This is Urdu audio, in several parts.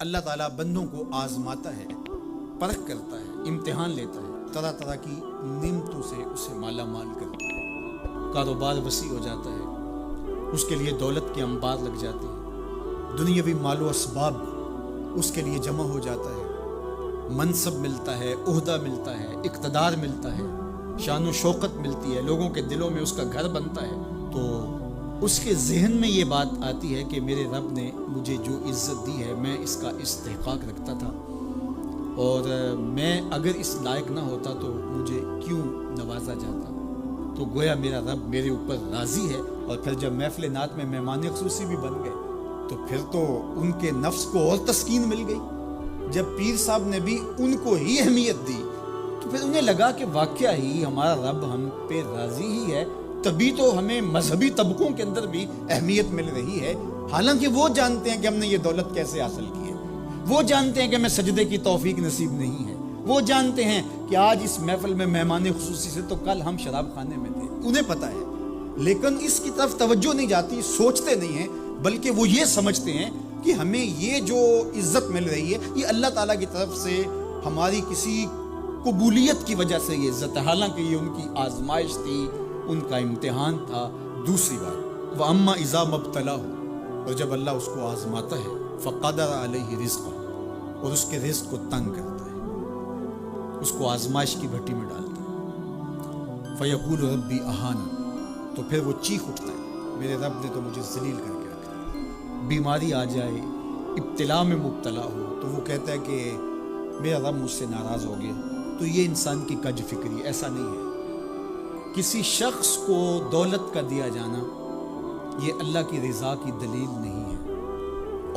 اللہ تعالیٰ بندوں کو آزماتا ہے، پرکھ کرتا ہے، امتحان لیتا ہے، طرح طرح کی نعمتوں سے اسے مالا مال کرتا ہے، کاروبار وسیع ہو جاتا ہے، اس کے لیے دولت کے انبار لگ جاتے ہیں، دنیاوی مال و اسباب اس کے لیے جمع ہو جاتا ہے، منصب ملتا ہے، عہدہ ملتا ہے، اقتدار ملتا ہے، شان و شوکت ملتی ہے، لوگوں کے دلوں میں اس کا گھر بنتا ہے، تو اس کے ذہن میں یہ بات آتی ہے کہ میرے رب نے مجھے جو عزت دی ہے میں اس کا استحقاق رکھتا تھا، اور میں اگر اس لائق نہ ہوتا تو مجھے کیوں نوازا جاتا، تو گویا میرا رب میرے اوپر راضی ہے۔ اور پھر جب محفل نعت میں مہمان خصوصی بھی بن گئے تو پھر تو ان کے نفس کو اور تسکین مل گئی۔ جب پیر صاحب نے بھی ان کو ہی اہمیت دی تو پھر انہیں لگا کہ واقعہ ہی ہمارا رب ہم پہ راضی ہی ہے، تبھی تو ہمیں مذہبی طبقوں کے اندر بھی اہمیت مل رہی ہے، حالانکہ وہ جانتے ہیں کہ ہم نے یہ دولت کیسے حاصل کی ہے، وہ جانتے ہیں کہ ہمیں سجدے کی توفیق نصیب نہیں ہے، وہ جانتے ہیں کہ آج اس محفل میں مہمان خصوصی سے تو کل ہم شراب خانے میں تھے، انہیں پتہ ہے، لیکن اس کی طرف توجہ نہیں جاتی، سوچتے نہیں ہیں، بلکہ وہ یہ سمجھتے ہیں کہ ہمیں یہ جو عزت مل رہی ہے یہ اللہ تعالیٰ کی طرف سے ہماری کسی قبولیت کی وجہ سے یہ عزت ہے، حالانکہ یہ ان کی آزمائش تھی، ان کا امتحان تھا۔ دوسری بات وَأَمَّا إِذَا مَبْتَلَاهُ، اور جب اللہ اس کو آزماتا ہے، فَقَدَرَ عَلَيْهِ رِزْقَهُ، اور اس کے رزق کو تنگ کرتا ہے، اس کو آزمائش کی بھٹی میں ڈالتا ہے، فَيَقُولُ رَبِّي أَهَانَ، تو پھر وہ چیخ اٹھتا ہے، میرے رب نے تو مجھے ذلیل کر کے رکھا ہے۔ بیماری آ جائے، ابتلا میں مبتلا ہو تو وہ کہتا ہے کہ میرا رب مجھ سے ناراض ہو گیا، تو یہ انسان کی کج فکری، ایسا نہیں ہے۔ کسی شخص کو دولت کا دیا جانا یہ اللہ کی رضا کی دلیل نہیں ہے،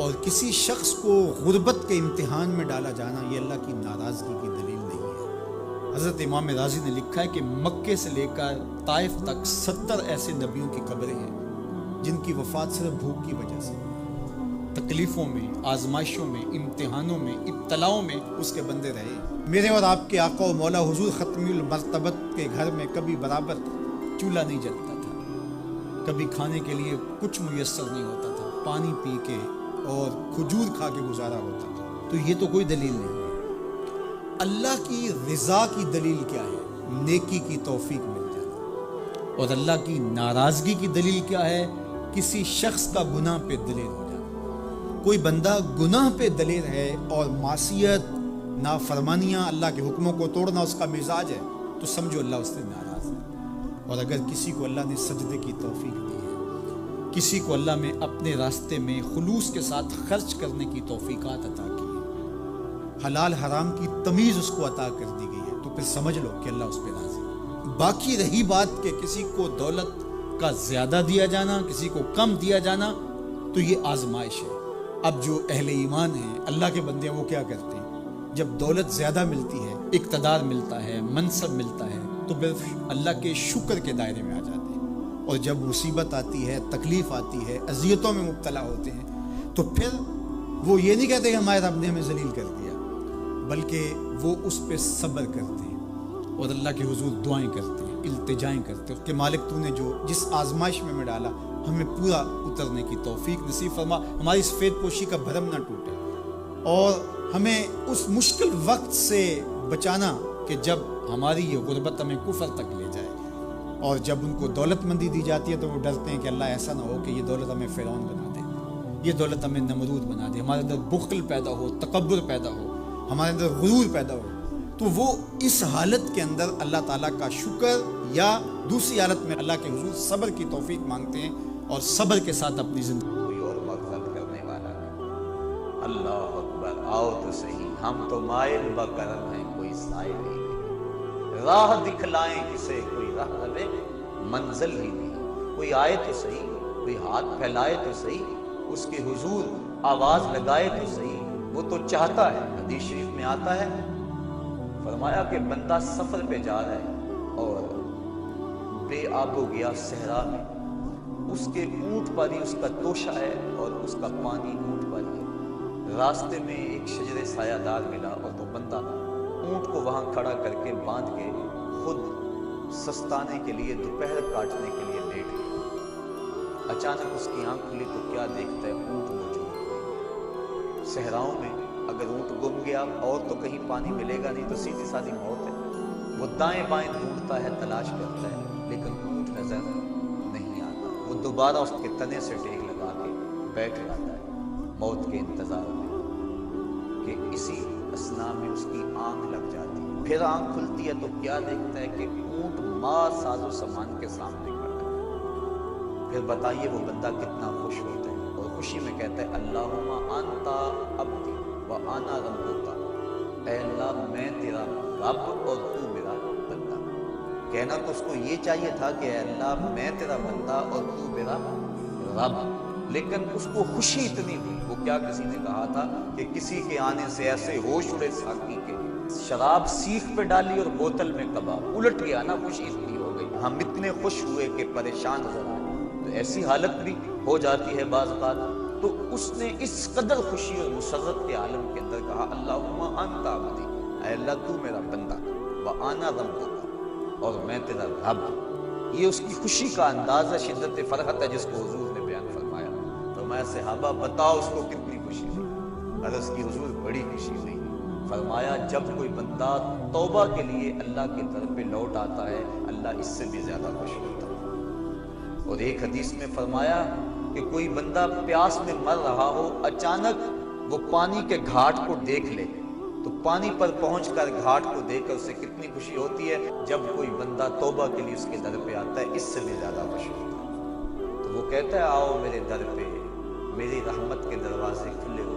اور کسی شخص کو غربت کے امتحان میں ڈالا جانا یہ اللہ کی ناراضگی کی دلیل نہیں ہے۔ حضرت امام رازی نے لکھا ہے کہ مکے سے لے کر طائف تک 70 ایسے نبیوں کی قبریں ہیں جن کی وفات صرف بھوک کی وجہ سے، تکلیفوں میں، آزمائشوں میں، امتحانوں میں، ابتلاؤں میں اس کے بندے رہے۔ میرے اور آپ کے آقا و مولا حضور ختمی المرتبت کے گھر میں کبھی برابر چولہا نہیں جلتا تھا، کبھی کھانے کے لیے کچھ میسر نہیں ہوتا تھا، پانی پی کے اور کھجور کھا کے گزارا ہوتا تھا، تو یہ تو کوئی دلیل نہیں ہے۔ اللہ کی رضا کی دلیل کیا ہے؟ نیکی کی توفیق مل جانا، اور اللہ کی ناراضگی کی دلیل کیا ہے؟ کسی شخص کا گناہ پہ دلیل ہو جانا۔ کوئی بندہ گناہ پہ دلیل ہے اور معصیت، نافرمانیاں، اللہ کے حکموں کو توڑنا اس کا مزاج ہے، تو سمجھو اللہ اس سے ناراض ہے۔ اور اگر کسی کو اللہ نے سجدے کی توفیق دی ہے، کسی کو اللہ نے اپنے راستے میں خلوص کے ساتھ خرچ کرنے کی توفیقات عطا کی ہے، حلال حرام کی تمیز اس کو عطا کر دی گئی ہے، تو پھر سمجھ لو کہ اللہ اس پہ راضی ہے۔ باقی رہی بات کہ کسی کو دولت کا زیادہ دیا جانا، کسی کو کم دیا جانا، تو یہ آزمائش ہے۔ اب جو اہل ایمان ہیں، اللہ کے بندے ہیں، وہ کیا کرتے ہیں؟ جب دولت زیادہ ملتی ہے، اقتدار ملتا ہے، منصب ملتا ہے، تو پھر اللہ کے شکر کے دائرے میں آ جاتے ہیں، اور جب مصیبت آتی ہے، تکلیف آتی ہے، اذیتوں میں مبتلا ہوتے ہیں، تو پھر وہ یہ نہیں کہتے کہ ہمارے رب نے ہمیں ذلیل کر دیا، بلکہ وہ اس پہ صبر کرتے ہیں اور اللہ کے حضور دعائیں کرتے ہیں، التجائیں کرتے ہیں کہ مالک تو نے جو جس آزمائش میں ڈالا ہمیں پورا اترنے کی توفیق نصیب فرما، ہماری اس فید پوشی کا بھرم نہ ٹوٹے، اور ہمیں اس مشکل وقت سے بچانا کہ جب ہماری یہ غربت ہمیں کفر تک لے جائے، اور جب ان کو دولت مندی دی جاتی ہے تو وہ ڈرتے ہیں کہ اللہ ایسا نہ ہو کہ یہ دولت ہمیں فرعون بنا دے، یہ دولت ہمیں نمرود بنا دے، ہمارے اندر بخل پیدا ہو، تکبر پیدا ہو، ہمارے اندر غرور پیدا ہو، تو وہ اس حالت کے اندر اللہ تعالیٰ کا شکر یا دوسری حالت میں اللہ کے حضور صبر کی توفیق مانگتے ہیں، اور صبر کے ساتھ اپنی زندگی کوئی اور مغفرت کرنے والا نہیں۔ اللہ اکبر، آؤ تو صحیح، ہم تو مائل بکرم ہیں، کوئی سائل ہی نہیں، راہ دکھلائیں کسے، کوئی راہ ہمیں منزل ہی نہیں، کوئی آئے تو صحیح، کوئی ہاتھ پھیلائے تو صحیح، اس کے حضور آواز لگائے تو صحیح، وہ تو چاہتا ہے۔ حدیث شریف میں آتا ہے، فرمایا کہ بندہ سفر پہ جا رہا ہے اور بے آب و گیا صحرا میں، اس کے اونٹ پر ہی اس کا توشہ ہے اور اس کا پانی اونٹ پر ہے، راستے میں ایک شجر سایہ دار ملا اور وہ بندہ اونٹ کو وہاں کھڑا کر کے باندھ کے خود سستانے کے لیے، دوپہر کاٹنے کے لیے لیٹ گیا۔ اچانک اس کی آنکھ کھلی تو کیا دیکھتا ہے؟ اونٹ موجود ہے، صحراؤں میں اگر اونٹ گم گیا اور تو کہیں پانی ملے گا نہیں تو سیدھی سادھی موت ہے. وہ دائیں بائیں ڈھونڈتا ہے, تلاش کرتا ہے, لیکن اونٹ نظر نہیں آتا. وہ دوبارہ اس کے تنے سے ٹیک لگا کے بیٹھ جاتا ہے موت کے انتظار میں کہ اسی اثنا میں اس کی آنکھ لگ جاتی ہے. پھر آنکھ کھلتی ہے تو کیا دیکھتا ہے کہ اونٹ ماں ساز و سامان کے سامنے کھڑا ہے. پھر بتائیے وہ بندہ کتنا خوش ہوتا ہے, اور خوشی میں کہتا ہے اللہم انت عبدی وانا ربک, اے اللہ میں تیرا رب اور تو میرا بندہ. کہنا تو اس کو یہ چاہیے تھا کہ اے اللہ میں تیرا بندہ اور تو میرا رب, لیکن اس کو خوشی اتنی ہوئی. وہ کیا کسی نے کہا تھا کہ کسی کے آنے سے ایسے ہوش اڑے ساقی کے, شراب سیخ پہ ڈالی اور بوتل میں کباب, الٹ گیا نا, خوشی اتنی ہو گئی. ہم اتنے خوش ہوئے کہ پریشان نظر آئے. تو ایسی حالت بھی ہو جاتی ہے بعض اوقات. تو اس نے اس قدر خوشی اور مسرت کے عالم کے اندر کہا اللہم انت عبدی, اے اللہ تو میرا بندہ, وانا ربک اور میں تیرا رب. یہ اس کی خوشی کا انداز ہے, شدت فرحت ہے جس کو حضور نے بیان فرمایا. فرمایا صحابہ بتاؤ اس کو کتنی خوشی ہوئی. عرض کی حضور بڑی خوشی ہوئی. فرمایا جب کوئی بندہ توبہ کے لیے اللہ کی طرف پہ لوٹ آتا ہے اللہ اس سے بھی زیادہ خوش ہوتا ہے. اور ایک حدیث میں فرمایا کہ کوئی بندہ پیاس میں مر رہا ہو, اچانک وہ پانی کے گھاٹ کو دیکھ لے تو پانی پر پہنچ کر گھاٹ کو دیکھ کر اسے کتنی خوشی ہوتی ہے. جب کوئی بندہ توبہ کے لیے اس کے در پہ آتا ہے اس سے بھی زیادہ خوش ہوتا ہے. تو وہ کہتا ہے آؤ میرے در پہ, میری رحمت کے دروازے کھلے ہوئے.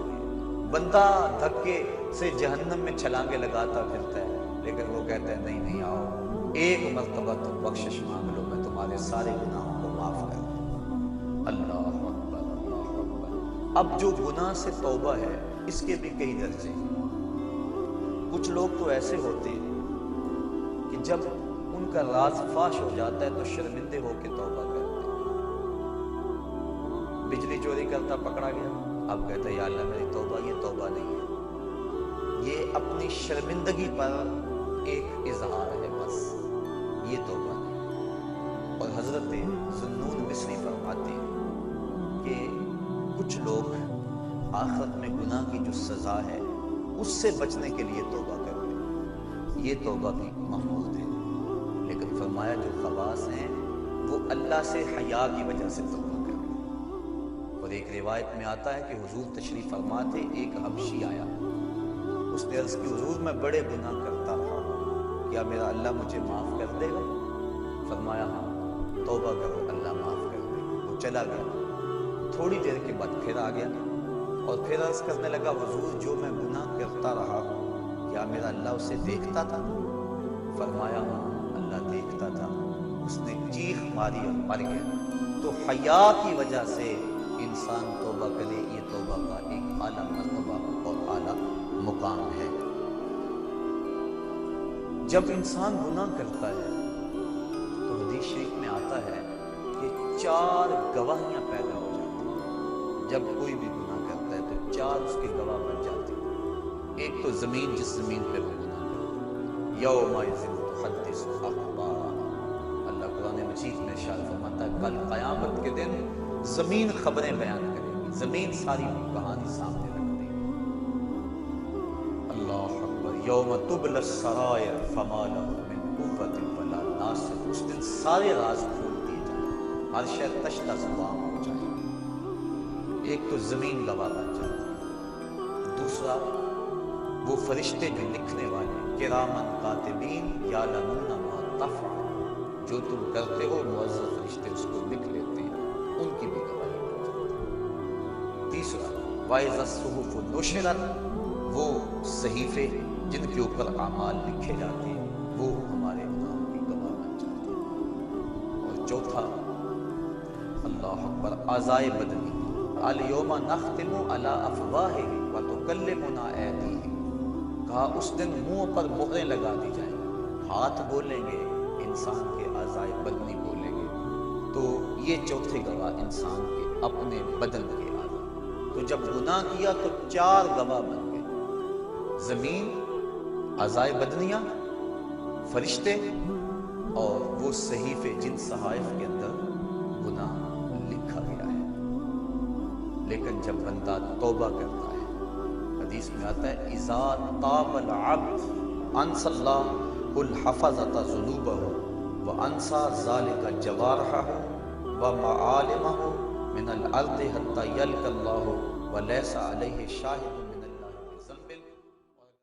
بندہ دھکے سے جہنم میں چھلانگے لگاتا پھرتا ہے, لیکن وہ کہتا ہے نہیں نہیں آؤ, ایک مرتبہ تم بخشش مانگ لو, میں تمہارے سارے گناہوں کو معاف کر دوں. اللہ اکبر اللہ اکبر. اب جو گناہ سے توبہ ہے اس کے بھی کئی درجے ہیں. کچھ لوگ تو ایسے ہوتے ہیں کہ جب ان کا راز فاش ہو جاتا ہے تو شرمندے ہو کے توبہ کرتے ہیں. بجلی چوری کرتا پکڑا گیا, اب کہتا ہے یا اللہ میری توبہ, یہ توبہ نہیں ہے, یہ اپنی شرمندگی پر ایک اظہار ہے بس, یہ توبہ نہیں. اور حضرت ذوالنون مصری فرماتے ہیں کہ کچھ لوگ آخرت میں گناہ کی جو سزا ہے اس سے بچنے کے لیے توبہ کرتے ہیں, یہ توبہ بھی محمود ہے. لیکن فرمایا جو خواص ہیں وہ اللہ سے حیا کی وجہ سے توبہ کرتے ہیں. اور ایک روایت میں آتا ہے کہ حضور تشریف فرما تھے, ایک حبشی آیا, اس نے عرض کی حضور میں بڑے گناہ کرتا رہا ہوں, کیا میرا اللہ مجھے معاف کر دے گا؟ فرمایا ہاں توبہ کرو اللہ معاف کر دے گا. وہ چلا گیا, تھوڑی دیر کے بعد پھر آ گیا اور پھر عرض کرنے لگا حضور جو میں گناہ کرتا رہا ہوں کیا میرا اللہ اسے دیکھتا تھا؟ فرمایا ہاں اللہ دیکھتا تھا. اس نے چیخ ماری اور مر گیا. تو حیا کی وجہ سے انسان توبہ کرے, یہ توبہ کا ایک اعلیٰ مرتبہ اور اعلیٰ مقام ہے. جب انسان گناہ کرتا ہے تو حدیث شریف میں آتا ہے کہ 4 گواہیاں پیدا ہو جاتی ہیں. جب کوئی بھی گناہ کرتا ہے تو 4 اس کے گواہ بن جاتے ہیں. ایک تو زمین, جس زمین پہ وہ گناہ کرتا ہے, یومئذ تحدث اخبارہا. اللہ قرآن مجید میں ارشاد فرماتا ہے کل قیامت کے دن زمین خبریں بیان کرے گی, زمین ساری کہانی سامنے رکھ دے گی. اللہ اکبر. یوم تبلی السرائر فما لہ من قوۃ ولا ناصر. اس دن سارے راز کھول دیے جائیں, ہر شے تش تش تمام ہو جائے. ایک تو زمین گواہ بن جاتی ہے, دوسرا وہ فرشتے جو لکھنے والے کرامن کاتبین یعلمون ما تفعلون, جو تم کرتے ہو معزز فرشتے اس کو لکھ لیتے ہیں, ان کی بھی گواہی بن جاتی ہے. تیسرا وَإِذَا الصُّحُفُ نُشِرَتْ, وہ صحیفے جن کے اوپر اعمال لکھے جاتے ہیں وہ ہمارے گناہوں کی گواہ بن جاتے ہیں. اور چوتھا اللہ اکبر اعضائے بدنی, الیوم نختم علی افواہہم وتکلمنا ایدیہم, کہا اس دن منہ پر مہریں لگا دی جائیں, ہاتھ بولیں گے, انسان کے اعضائے بدنی بولیں گے. تو یہ چوتھے گواہ انسان کے اپنے بدن کے اعضاء. تو جب گناہ کیا تو 4 گواہ بن گئے, زمین, اعضائے بدنیاں, فرشتے اور وہ صحیفے جن صحائف کے اندر گناہ لکھا گیا ہے. لیکن جب بندہ توبہ کرتا ہے حدیث میں آتا ہے اذا تاب العبد انسى الله الحفظة ذنوبه وانسى ذلك جوارحه ومعالمه من الارض حتى يلقى الله وليس عليه شاهد